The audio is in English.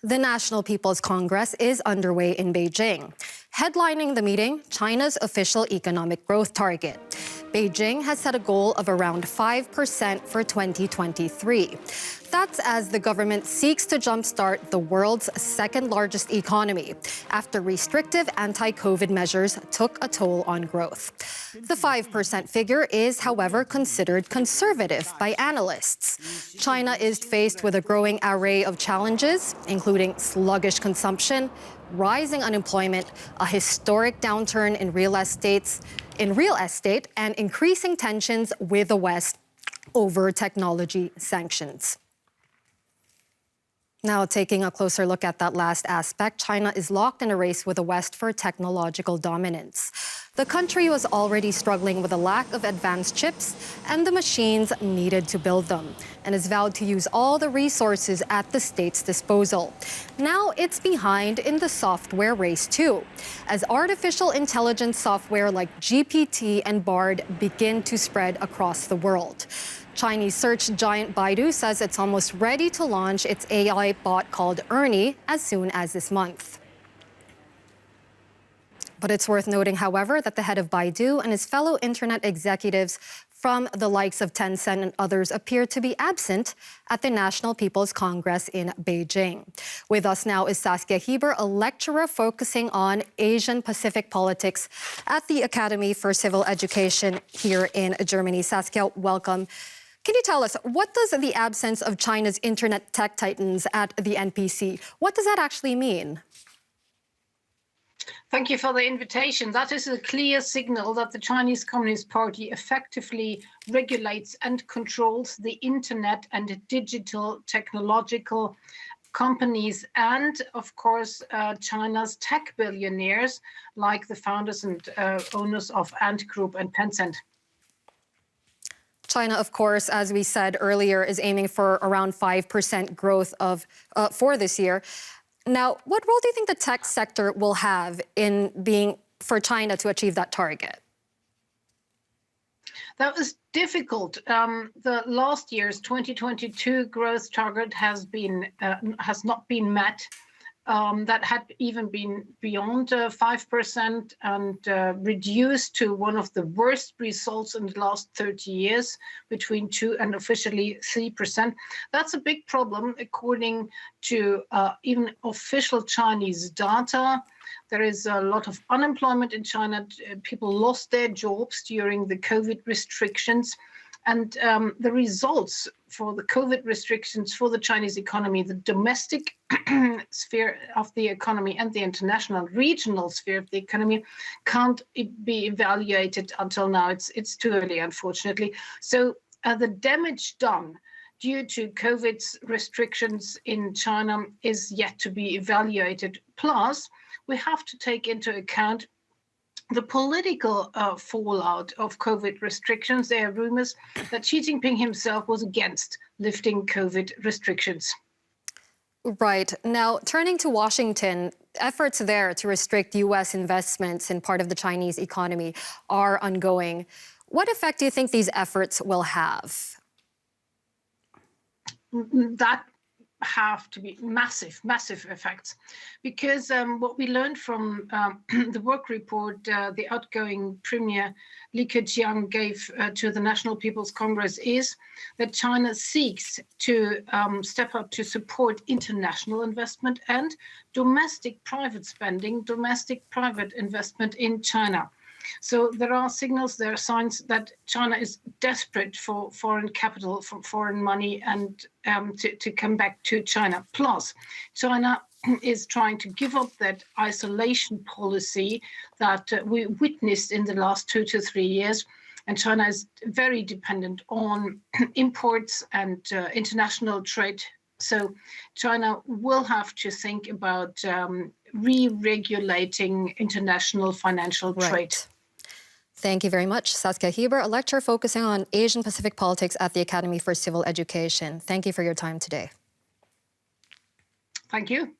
The National People's Congress is underway in Beijing. Headlining the meeting, China's official economic growth target. Beijing has set a goal of around 5% for 2023. That's as the government seeks to jumpstart the world's second-largest economy after restrictive anti-COVID measures took a toll on growth. The 5% figure is, however, considered conservative by analysts. China is faced with a growing array of challenges, including sluggish consumption, rising unemployment, a historic downturn in real estate, and increasing tensions with the West over technology sanctions. Now, taking a closer look at that last aspect, China is locked in a race with the West for technological dominance. The country was already struggling with a lack of advanced chips and the machines needed to build them, and has vowed to use all the resources at the state's disposal. Now it's behind in the software race too, as artificial intelligence software like GPT and Bard begin to spread across the world. Chinese search giant Baidu says it's almost ready to launch its AI bot called Ernie as soon as this month. But it's worth noting, however, that the head of Baidu and his fellow internet executives from the likes of Tencent and others appear to be absent at the National People's Congress in Beijing. With us now is Saskia Heber, a lecturer focusing on Asian Pacific politics at the Academy for Civil Education here in Germany. Saskia, welcome. Can you tell us, what does the absence of China's internet tech titans at the NPC, what does that actually mean? Thank you for the invitation. That is a clear signal that the Chinese Communist Party effectively regulates and controls the internet and digital technological companies and, of course, China's tech billionaires like the founders and owners of Ant Group and Tencent. China, of course, as we said earlier, is aiming for around 5% growth for this year. Now, what role do you think the tech sector will have for China to achieve that target? That was difficult. The last year's 2022 growth target has not been met. That had even been beyond 5% and reduced to one of the worst results in the last 30 years, between 2% and officially 3%. That's a big problem, according to even official Chinese data. There is a lot of unemployment in China. People lost their jobs during the COVID restrictions. And the results for the COVID restrictions for the Chinese economy, the domestic sphere of the economy and the international regional sphere of the economy can't be evaluated until now. It's too early, unfortunately. So the damage done due to COVID's restrictions in China is yet to be evaluated. Plus, we have to take into account the political fallout of COVID restrictions. There are rumors that Xi Jinping himself was against lifting COVID restrictions. Right. Now, turning to Washington, efforts there to restrict U.S. investments in part of the Chinese economy are ongoing. What effect do you think these efforts will have? That have to be massive effects, because what we learned from the work report the outgoing Premier Li Keqiang gave to the National People's Congress is that China seeks to step up to support international investment and domestic private spending, domestic private investment in China. So there are signals, there are signs that China is desperate for foreign capital, for foreign money, and to come back to China. Plus, China is trying to give up that isolation policy that we witnessed in the last 2 to 3 years. And China is very dependent on imports and international trade. So China will have to think about re-regulating international financial trade. Thank you very much. Saskia Heber, a lecturer focusing on Asian Pacific politics at the Academy for Civil Education. Thank you for your time today. Thank you.